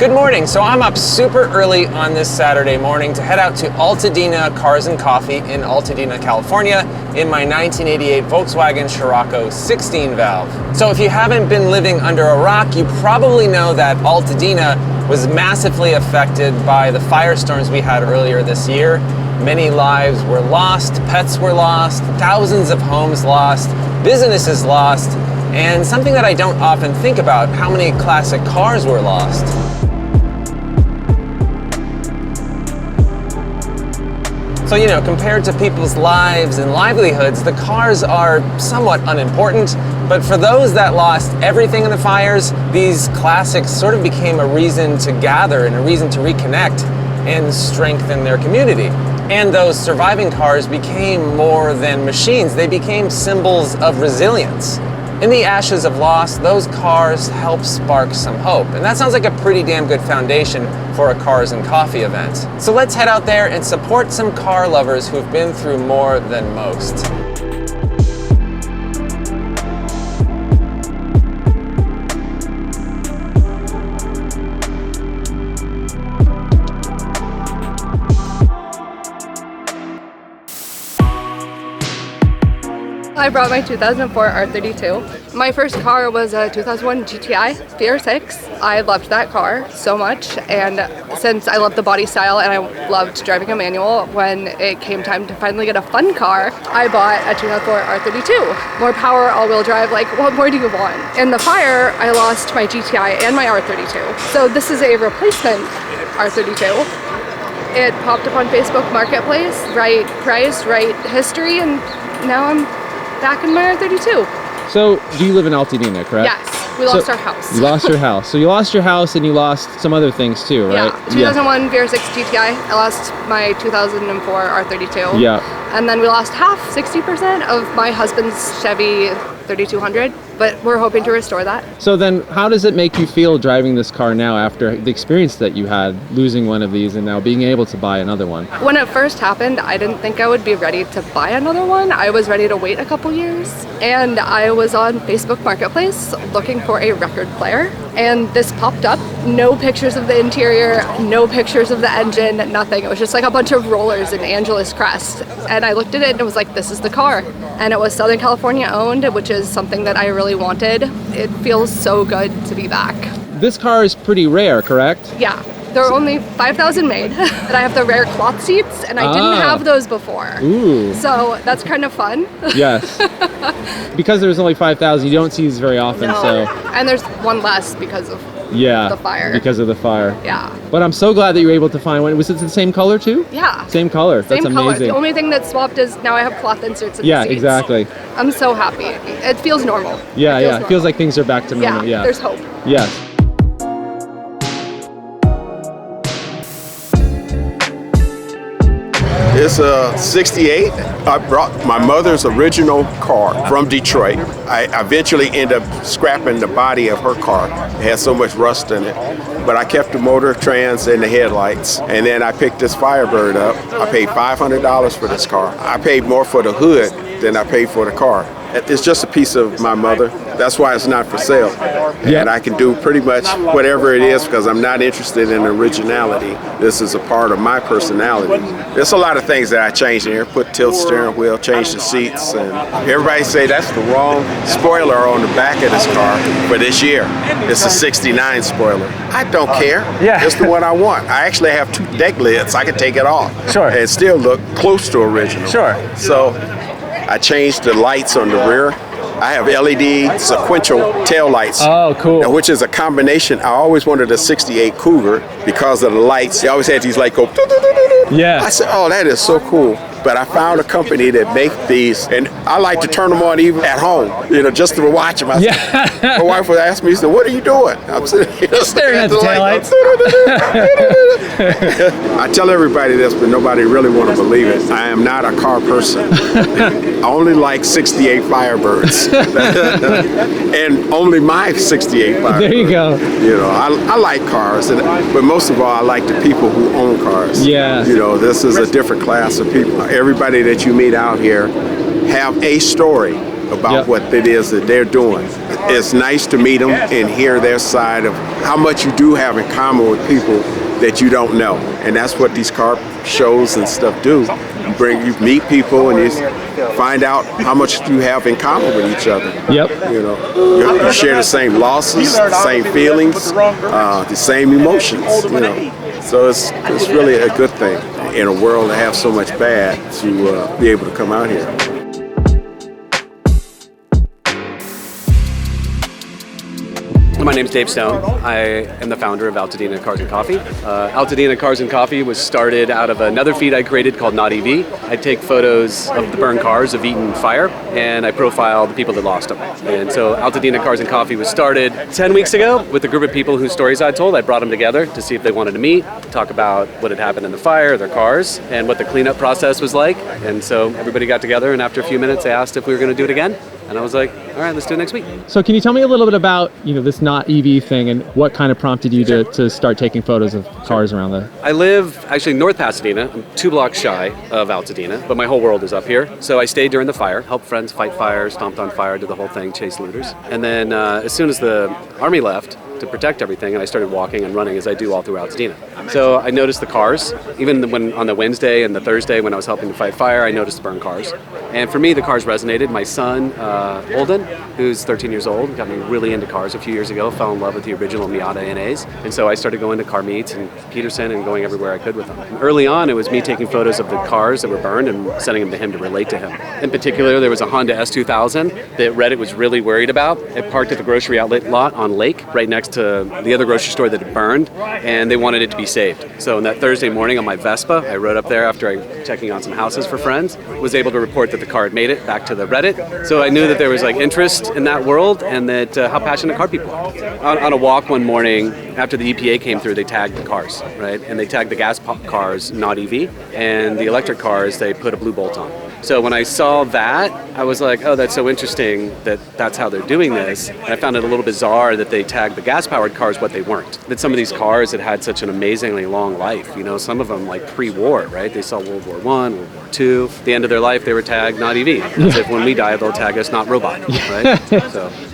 Good morning. So I'm up super early on this Saturday morning to head out to Altadena Cars and Coffee in Altadena, California in my 1988 Volkswagen Scirocco 16 valve. So if you haven't been living under a rock, you probably know that Altadena was massively affected by the firestorms we had earlier this year. Many lives were lost, pets were lost, thousands of homes lost, businesses lost, and something that I don't often think about, how many classic cars were lost. So, you know, compared to people's lives and livelihoods, the cars are somewhat unimportant, but for those that lost everything in the fires, these classics sort of became a reason to gather and a reason to reconnect and strengthen their community. And those surviving cars became more than machines. They became symbols of resilience. In the ashes of loss, those cars help spark some hope. And that sounds like a pretty damn good foundation for a Cars and Coffee event. So let's head out there and support some car lovers who've been through more than most. I brought my 2004 R32. My first car was a 2001 GTI VR6. I loved that car so much, and since I loved the body style and I loved driving a manual, when it came time to finally get a fun car, I bought a 2004 R32. More power, all-wheel drive, like what more do you want? In the fire, I lost my GTI and my R32. So this is a replacement R32. It popped up on Facebook Marketplace, right price, right history, and now I'm back in my R32. So, do you live in Altadena, correct? Yes, we lost our house. You lost your house. So you lost your house and you lost some other things too, right? Yeah, 2001 VR6 GTI. I lost my 2004 R32. Yeah. And then we lost half, 60% of my husband's Chevy 3200, but we're hoping to restore that. So then how does it make you feel driving this car now after the experience that you had losing one of these and now being able to buy another one? When it first happened, I didn't think I would be ready to buy another one. I was ready to wait a couple years, and I was on Facebook Marketplace looking for a record player, and this popped up. No pictures of the interior, no pictures of the engine, nothing. It was just like a bunch of rollers in Angeles Crest, and I looked at it and it was like, this is the car. And it was Southern California owned, which is something that I really wanted. It feels so good to be back. This car is pretty rare, correct? Yeah. There are only 5,000 made, but I have the rare cloth seats, and I didn't have those before. Ooh. So that's kind of fun. Yes. Because there's only 5,000, you don't see these very often. No. So. And there's one less because of the fire. Because of the fire. Yeah. But I'm so glad that you were able to find one. Was it the same color too? Yeah. Same color. That's same color. amazing. The only thing that swapped is now I have cloth inserts in the seats. Exactly. I'm so happy. It feels normal. It feels like things are back to normal. Yeah. There's hope. Yes. It's a 68. I brought my mother's original car from Detroit. I eventually ended up scrapping the body of her car. It had so much rust in it. But I kept the motor, trans, and the headlights. And then I picked this Firebird up. I paid $500 for this car. I paid more for the hood than I paid for the car. It's just a piece of my mother. That's why it's not for sale. And I can do pretty much whatever it is because I'm not interested in originality. This is a part of my personality. There's a lot of things that I changed in here. Put tilt steering wheel, changed the seats, and everybody say that's the wrong spoiler on the back of this car for this year. It's a 69 spoiler. I don't care. Yeah. It's the one I want. I actually have 2 deck lids. I can take it off. Sure. And still look close to original. Sure. So I changed the lights on the rear. I have LED sequential tail lights. Oh, cool. Which is a combination. I always wanted a 68 Cougar because of the lights. They always had these lights go. Yeah. I said, oh, that is so cool. But I found a company that make these, and I like to turn them on even at home, just to watch them. My wife would ask me, she said, what are you doing? I'm sitting here staring at the taillights. I tell everybody this, but nobody really want to believe it. I am not a car person. I only like 68 Firebirds. And only my 68 Firebirds. There you go. I like cars, but most of all, I like the people who own cars. Yeah. This is a different class of people. Everybody that you meet out here have a story. about Yep. what it is that they're doing. It's nice to meet them and hear their side of how much you do have in common with people that you don't know. And that's what these car shows and stuff do. You meet people and you find out how much you have in common with each other. Yep. You know, you share the same losses, the same feelings, the same emotions. You know, so it's really a good thing in a world that have so much bad to be able to come out here. My name's Dave Stone. I am the founder of Altadena Cars and Coffee. Altadena Cars and Coffee was started out of another feed I created called Not EV. I take photos of the burned cars of eaten fire, and I profile the people that lost them. And so Altadena Cars and Coffee was started 10 weeks ago with a group of people whose stories I told. I brought them together to see if they wanted to meet, talk about what had happened in the fire, their cars, and what the cleanup process was like. And so everybody got together, and after a few minutes, they asked if we were going to do it again. And I was like, all right, let's do it next week. So can you tell me a little bit about, this not EV thing and what kind of prompted you to start taking photos of cars around the... I live actually North Pasadena. I'm 2 blocks shy of Altadena, but my whole world is up here. So I stayed during the fire, helped friends fight fire, stomped on fire, did the whole thing, chased looters. And then as soon as the army left to protect everything, and I started walking and running as I do all through Altadena. So I noticed the cars, even when on the Wednesday and the Thursday when I was helping to fight fire, I noticed the burned cars. And for me, the cars resonated. My son, Holden, who's 13 years old, got me really into cars a few years ago, fell in love with the original Miata NAs. And so I started going to car meets in Peterson and going everywhere I could with them. And early on, it was me taking photos of the cars that were burned and sending them to him to relate to him. In particular, there was a Honda S2000 that Reddit was really worried about. It parked at the grocery outlet lot on Lake, right next to the other grocery store that had burned, and they wanted it to be saved. So on that Thursday morning on my Vespa, I rode up there after checking on some houses for friends, was able to report that the car had made it back to the Reddit. So I knew that there was interest in that world and that how passionate car people are. On a walk one morning, after the EPA came through, they tagged the cars, right? And they tagged the gas cars not EV, and the electric cars, they put a blue bolt on. So when I saw that, I was like, oh, that's so interesting that that's how they're doing this. And I found it a little bizarre that they tagged the gas-powered cars what they weren't. That some of these cars had such an amazingly long life. Some of them pre-war, right? They saw World War I, World War II. At the end of their life, they were tagged not EV. As if when we die, they'll tag us not robot, right?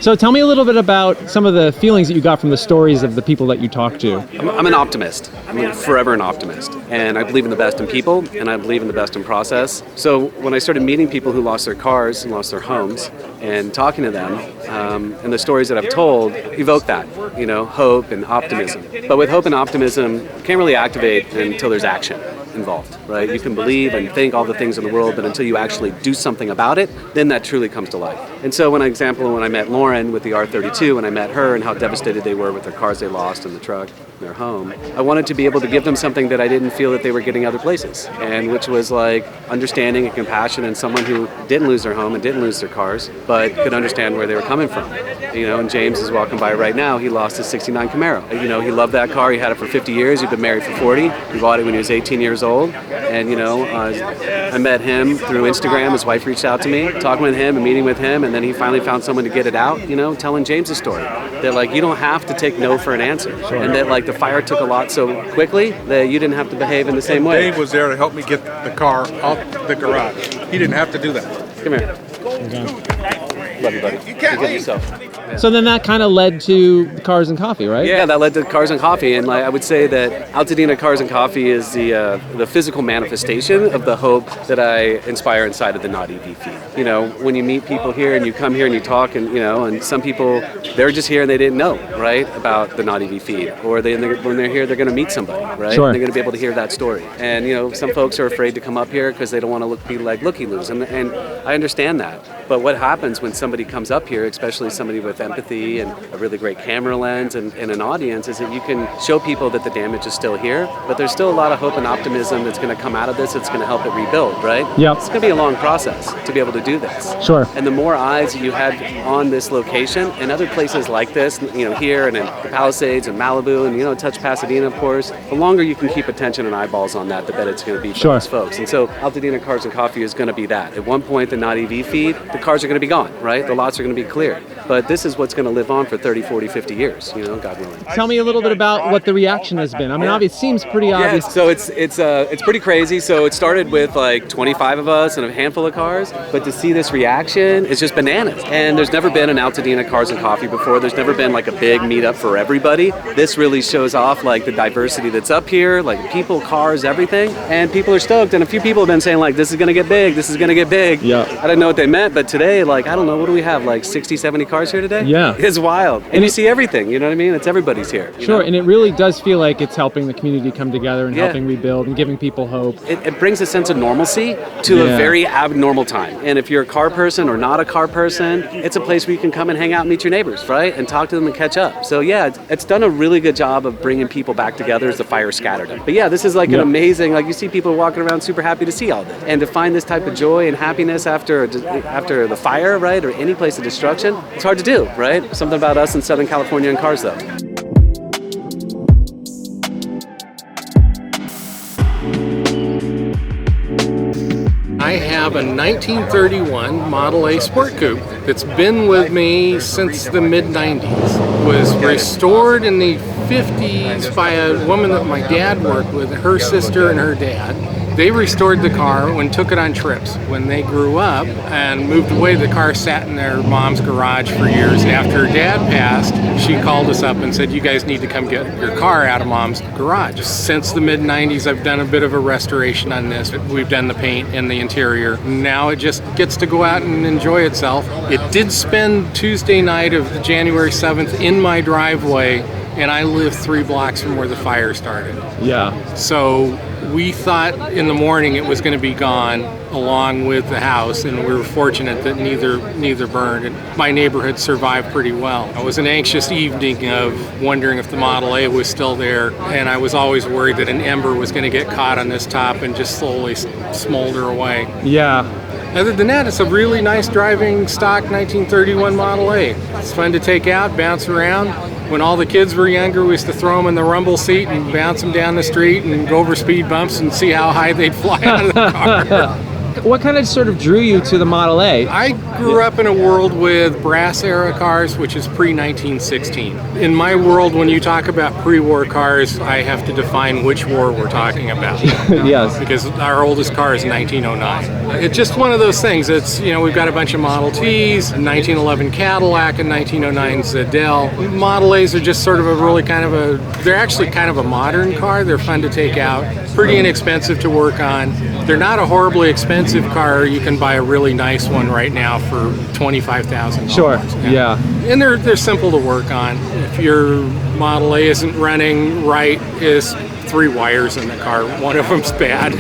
So tell me a little bit about some of the feelings that you got from the stories of the people that you talked to. I'm an optimist. I'm forever an optimist. And I believe in the best in people, and I believe in the best in process. So when I started meeting people who lost their cars and lost their homes and talking to them, and the stories that I've told evoke that, hope and optimism. But with hope and optimism, you can't really activate until there's action involved, right? You can believe and think all the things in the world, but until you actually do something about it, then that truly comes to life. And so when I met Lauren with the R32, when I met her and how devastated they were with their cars they lost in the truck, their home, I wanted to be able to give them something that I didn't feel that they were getting other places, and which was understanding and compassion, and someone who didn't lose their home and didn't lose their cars, but could understand where they were coming from. And James is walking by right now. He lost his 69 Camaro. He loved that car. He had it for 50 years. He'd been married for 40. He bought it when he was 18 years old. And, I met him through Instagram. His wife reached out to me, talking with him and meeting with him. And then he finally found someone to get it out, telling James' story. That, you don't have to take no for an answer. Sure. And that, the fire took a lot so quickly that you didn't have to behave in the same way. Dave was there to help me get the car out the garage. He didn't have to do that. Come here. Okay. Love you, buddy. You can't leave yourself. So then that kind of led to Cars and Coffee, right? Yeah, that led to Cars and Coffee, and I would say that Altadena Cars and Coffee is the physical manifestation of the hope that I inspire inside of the not EV feed. When you meet people here and you come here and you talk, and and some people, they're just here and they didn't know, right, about the not EV feed, or when they're here, they're going to meet somebody, right? Sure. They're going to be able to hear that story, and some folks are afraid to come up here because they don't want to be like looky-loos, and I understand that. But what happens when somebody comes up here, especially somebody with empathy and a really great camera lens and an audience, is that you can show people that the damage is still here, but there's still a lot of hope and optimism that's going to come out of this. It's going to help it rebuild, right? Yep. It's going to be a long process to be able to do this. Sure. And the more eyes that you have on this location and other places like this, here and in the Palisades and Malibu and, touch Pasadena, of course, the longer you can keep attention and eyeballs on that, the better it's going to be for those folks. And so Altadena Cars and Coffee is going to be that. At one point, the not EV feed, the cars are going to be gone, right? The lots are going to be cleared. But this this is what's going to live on for 30, 40, 50 years, you know, God willing. Tell me a little bit about what the reaction has been. I mean, obviously, it seems pretty obvious. Yeah, so it's pretty crazy. So it started with like 25 of us and a handful of cars, but to see this reaction is just bananas. And there's never been an Altadena Cars and Coffee before. There's never been like a big meetup for everybody. This really shows off like the diversity that's up here, like people, cars, everything. And people are stoked. And a few people have been saying like, this is going to get big, this is going to get big. Yeah. I didn't know what they meant, but today, like, I don't know, what do we have, like 60, 70 cars here today? Yeah. It's wild. And you see everything, you know what I mean? It's everybody's here. Sure, know? and it really does feel like it's helping the community come together and Yeah. helping rebuild and giving people hope. It brings a sense of normalcy to a Yeah. very abnormal time. And if you're a car person or not a car person, it's a place where you can come and hang out and meet your neighbors, right? And talk to them and catch up. So yeah, it's done a really good job of bringing people back together as the fire scattered them. But yeah, this is like an amazing, like you see people walking around super happy to see all this. And to find this type of joy and happiness after the fire, right? Or any place of destruction, it's hard to do, right? Something about us in Southern California and cars though. I have a 1931 Model A Sport Coupe that's been with me since the mid-90s. Was restored in the 50s by a woman that my dad worked with, her sister and her dad. They restored the car and took it on trips. When they grew up and moved away, the car sat in their mom's garage for years. After her dad passed, she called us up and said, you guys need to come get your car out of mom's garage. Since the mid-90s, I've done a bit of a restoration on this. We've done the paint and the interior. Now it just gets to go out and enjoy itself. It did spend Tuesday night of January 7th in my driveway, and I live 3 blocks from where the fire started. Yeah. So we thought in the morning it was going to be gone along with the house, and we were fortunate that neither burned, and my neighborhood survived pretty well. It was an anxious evening of wondering if the Model A was still there, and I was always worried that an ember was going to get caught on this top and just slowly smolder away. Yeah. Other than that, it's a really nice driving stock 1931 Model A. It's fun to take out, bounce around. When all the kids were younger, we used to throw them in the rumble seat and bounce them down the street and go over speed bumps and see how high they'd fly out of the car. What kind of sort of drew you to the Model A? I grew up in a world with brass era cars, which is pre-1916. In my world, when you talk about pre-war cars, I have to define which war we're talking about. Yes. Because our oldest car is 1909. It's just one of those things. It's, you know, we've got a bunch of Model Ts, a 1911 Cadillac, a 1909 Zedel. Model A's are just sort of a really they're actually kind of a modern car. They're fun to take out, pretty inexpensive to work on. They're not a horribly expensive car. You can buy a really nice one right now for $25,000. Sure, yeah. And they're simple to work on. If your Model A isn't running right, is 3 wires in the car. One of them's bad.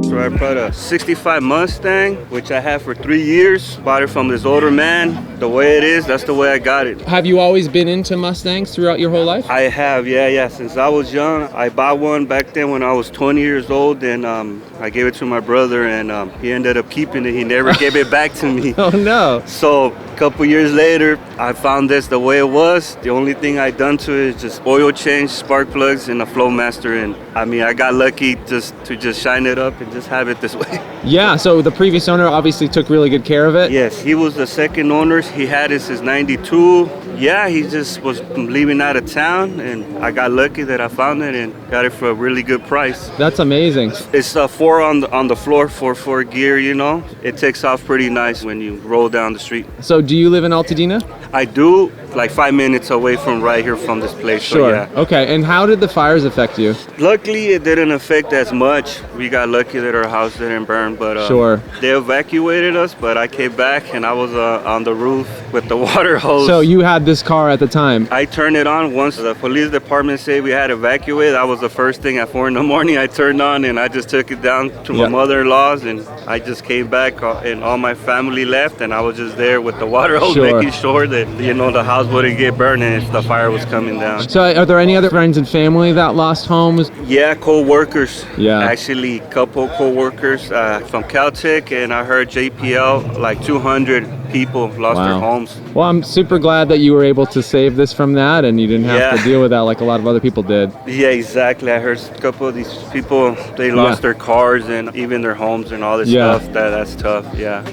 So I bought a 65 Mustang, which I had for 3 years. Bought it from this older man. The way it is, that's the way I got it. Have you always been into Mustangs throughout your whole life? I have, yeah. Since I was young, I bought one back then when I was 20 years old, and I gave it to my brother, and he ended up keeping it. He never gave it back to me. Oh no. So a couple years later, I found this the way it was. The only thing I done to it is just oil change, spark plugs, and a Flowmaster. And I mean, I got lucky just to shine it up and just have it this way. Yeah, so the previous owner obviously took really good care of it? Yes, he was the second owner. He had it since '92. Yeah, he just was leaving out of town, and I got lucky that I found it and got it for a really good price. That's amazing. It's 4 on the floor, 4 gear, you know. It takes off pretty nice when you roll down the street. So do you live in Altadena? I do, like 5 minutes away from right here from this place. Sure. So yeah. Okay, and how did the fires affect you? Luckily, it didn't affect as much. We got lucky that our house didn't burn, but Sure. They evacuated us, but I came back and I was on the roof with the water hose. So you had this car at the time? I turned it on once the police department said we had evacuated. That was the first thing at 4 in the morning I turned on, and I just took it down to my mother-in-law's, and I just came back and all my family left, and I was just there with the water hose, Sure. making sure that, you know, the house house wouldn't get burned if the fire was coming down. So are there any other friends and family that lost homes? Yeah, co-workers. Yeah. Actually, couple co-workers from Caltech, and I heard JPL, like 200 people lost their homes. Well, I'm super glad that you were able to save this from that and you didn't have to deal with that like a lot of other people did. Yeah, exactly. I heard a couple of these people, they lost their cars and even their homes and all this stuff. That's tough, yeah.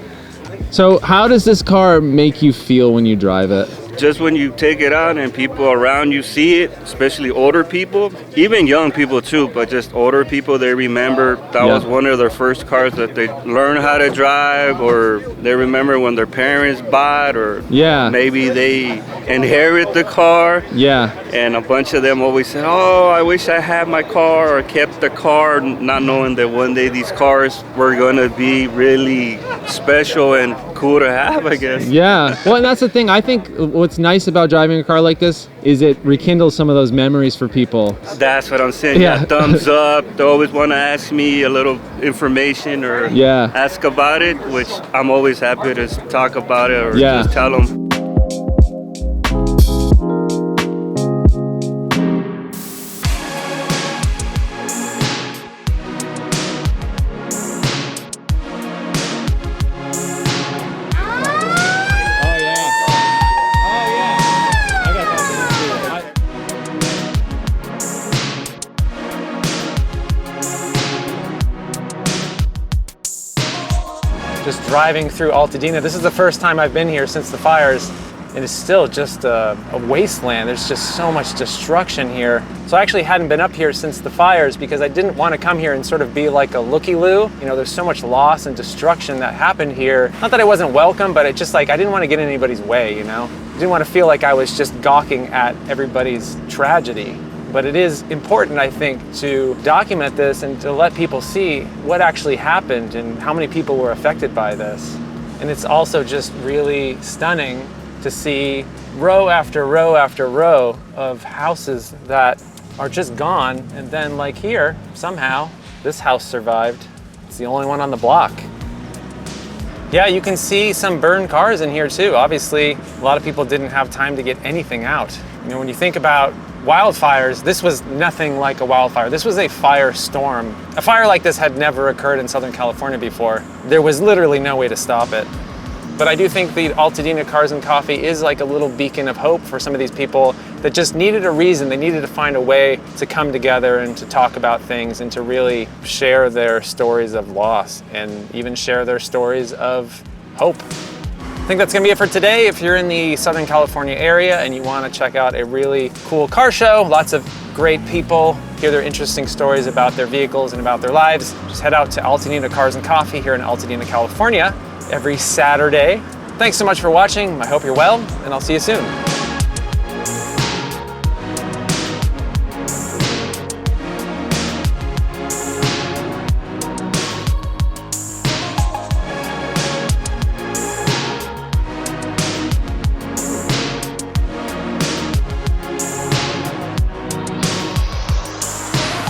So how does this car make you feel when you drive it? Just when you take it out and people around you see it, especially older people, even young people too, but just older people, they remember that was one of their first cars that they learned how to drive, or they remember when their parents bought, or maybe they inherit the car. Yeah. And a bunch of them always said, oh, I wish I had my car or kept the car, not knowing that one day these cars were going to be really special and cool to have, I guess. Yeah. Well, and that's the thing. I think what's nice about driving a car like this is it rekindles some of those memories for people. That's what I'm saying. Yeah. Thumbs up. They always want to ask me a little information or ask about it, which I'm always happy to talk about it or just tell them. Just driving through Altadena. This is the first time I've been here since the fires. It is still just a wasteland. There's just so much destruction here. So I actually hadn't been up here since the fires because I didn't want to come here and sort of be like a looky-loo. You know, there's so much loss and destruction that happened here. Not that I wasn't welcome, but it just like, I didn't want to get in anybody's way, you know? I didn't want to feel like I was just gawking at everybody's tragedy. But it is important, I think, to document this and to let people see what actually happened and how many people were affected by this. And it's also just really stunning to see row after row after row of houses that are just gone. And then like here, somehow, this house survived. It's the only one on the block. Yeah, you can see some burned cars in here too. Obviously, a lot of people didn't have time to get anything out. You know, when you think about wildfires, this was nothing like a wildfire. This was a firestorm. A fire like this had never occurred in Southern California before. There was literally no way to stop it. But I do think the Altadena Cars and Coffee is like a little beacon of hope for some of these people that just needed a reason. They needed to find a way to come together and to talk about things and to really share their stories of loss and even share their stories of hope. I think that's gonna be it for today. If you're in the Southern California area and you wanna check out a really cool car show, lots of great people, hear their interesting stories about their vehicles and about their lives, just head out to Altadena Cars and Coffee here in Altadena, California every Saturday. Thanks so much for watching. I hope you're well, and I'll see you soon.